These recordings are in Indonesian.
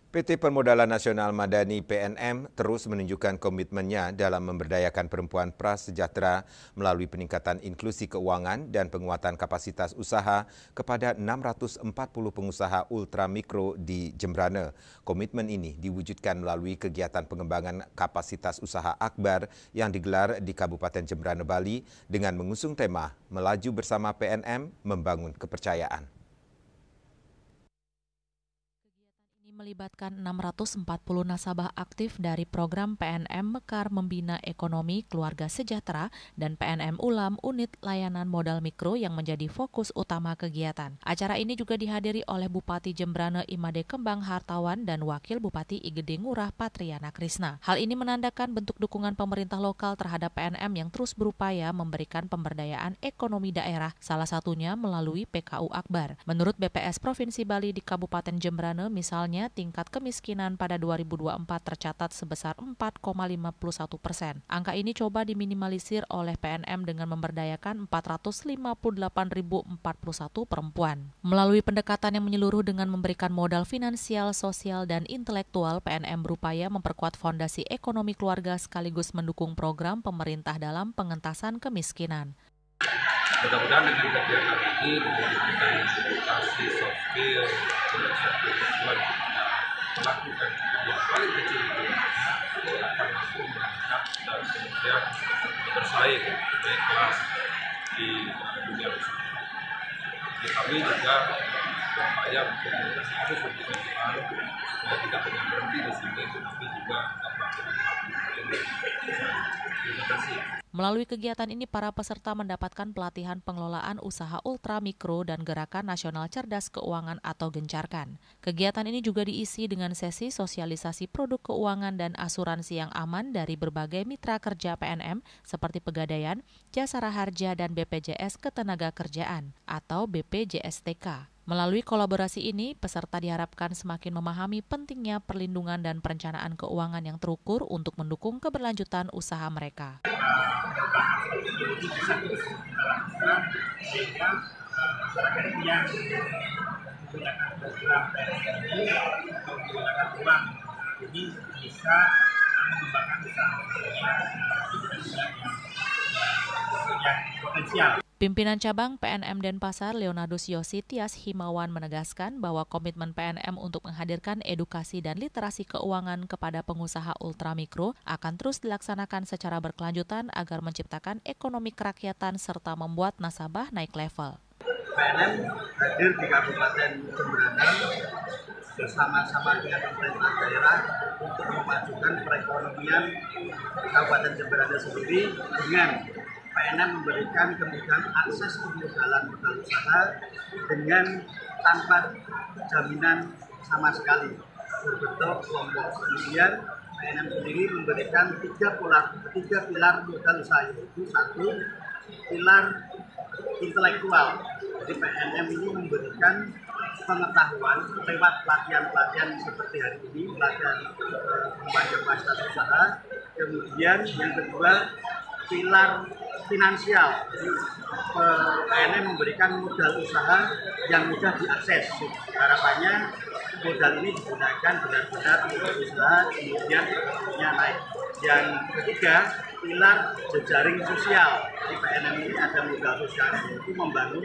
PT Permodalan Nasional Madani (PNM) terus menunjukkan komitmennya dalam memberdayakan perempuan prasejahtera melalui peningkatan inklusi keuangan dan penguatan kapasitas usaha kepada 640 pengusaha ultramikro di Jembrana. Komitmen ini diwujudkan melalui kegiatan pengembangan kapasitas usaha akbar yang digelar di Kabupaten Jembrana, Bali dengan mengusung tema Melaju Bersama PNM Membangun Kepercayaan. Melibatkan 640 nasabah aktif dari program PNM Mekar Membina Ekonomi Keluarga Sejahtera dan PNM Ulam Unit Layanan Modal Mikro yang menjadi fokus utama kegiatan. Acara ini juga dihadiri oleh Bupati Jembrana Imade Kembang Hartawan dan Wakil Bupati Igede Ngurah Patriana Krisna. Hal ini menandakan bentuk dukungan pemerintah lokal terhadap PNM yang terus berupaya memberikan pemberdayaan ekonomi daerah, salah satunya melalui PKU Akbar. Menurut BPS Provinsi Bali di Kabupaten Jembrana misalnya, tingkat kemiskinan pada 2024 tercatat sebesar 4,51%. Angka ini coba diminimalisir oleh PNM dengan memberdayakan 458.041 perempuan. Melalui pendekatan yang menyeluruh dengan memberikan modal finansial, sosial, dan intelektual, PNM berupaya memperkuat fondasi ekonomi keluarga sekaligus mendukung program pemerintah dalam pengentasan kemiskinan. Mudah-mudahan dengan kegiatan ini dengan edukasi soft skill, melakukan yang paling kecil itu akan mampu mengangkat dan kemudian bersaing naik kelas di dunia usaha. Jadi kami juga berupaya untuk mengedukasi perusahaan supaya tidak hanya berhenti di sini, tetapi juga melakukan Terima kasih. Melalui kegiatan ini, para peserta mendapatkan pelatihan pengelolaan usaha ultramikro dan Gerakan Nasional Cerdas Keuangan atau Gencarkan. Kegiatan ini juga diisi dengan sesi sosialisasi produk keuangan dan asuransi yang aman dari berbagai mitra kerja PNM seperti Pegadaian, Jasara Harja, dan BPJS Ketenagakerjaan atau BPJSTK. Melalui kolaborasi ini, peserta diharapkan semakin memahami pentingnya perlindungan dan perencanaan keuangan yang terukur untuk mendukung keberlanjutan usaha mereka. Jadi bisa mengembangkan usaha yang potensial. Pimpinan cabang PNM Denpasar Leonardus Yosi Tias Himawan menegaskan bahwa komitmen PNM untuk menghadirkan edukasi dan literasi keuangan kepada pengusaha ultramikro akan terus dilaksanakan secara berkelanjutan agar menciptakan ekonomi kerakyatan serta membuat nasabah naik level. PNM hadir di Kabupaten Jembrana bersama-sama dengan pemerintah daerah untuk memajukan perekonomian Kabupaten Jembrana sendiri dengan PNM memberikan kemudahan akses pemodalan modal usaha dengan tanpa jaminan sama sekali berbentuk kelompok. Kemudian PNM sendiri memberikan tiga pilar modal usaha, yaitu satu, pilar intelektual. Jadi PNM ini memberikan pengetahuan lewat pelatihan-pelatihan seperti hari ini, pelatihan kapasitas usaha. Kemudian yang kedua, pilar finansial. Jadi PNM memberikan modal usaha yang mudah diakses. Harapannya modal ini digunakan benar-benar untuk usaha, kemudian ekonominya naik. Yang ketiga, pilar jejaring sosial. Di PNM ini ada modal sosial, yaitu membangun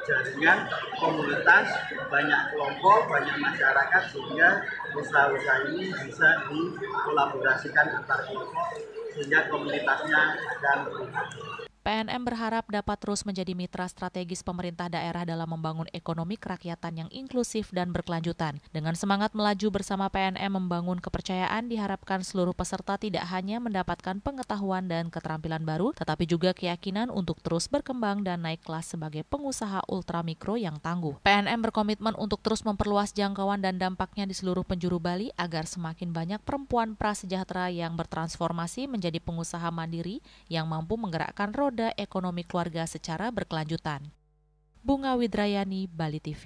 jaringan komunitas, banyak kelompok, banyak masyarakat, sehingga usaha-usaha ini bisa dikolaborasikan antar kelompok sehingga komunitasnya akan berkembang. PNM berharap dapat terus menjadi mitra strategis pemerintah daerah dalam membangun ekonomi kerakyatan yang inklusif dan berkelanjutan. Dengan semangat melaju bersama PNM membangun kepercayaan, diharapkan seluruh peserta tidak hanya mendapatkan pengetahuan dan keterampilan baru, tetapi juga keyakinan untuk terus berkembang dan naik kelas sebagai pengusaha ultramikro yang tangguh. PNM berkomitmen untuk terus memperluas jangkauan dan dampaknya di seluruh penjuru Bali agar semakin banyak perempuan prasejahtera yang bertransformasi menjadi pengusaha mandiri yang mampu menggerakkan roda ekonomi keluarga secara berkelanjutan. Bunga Widrayani, Bali TV.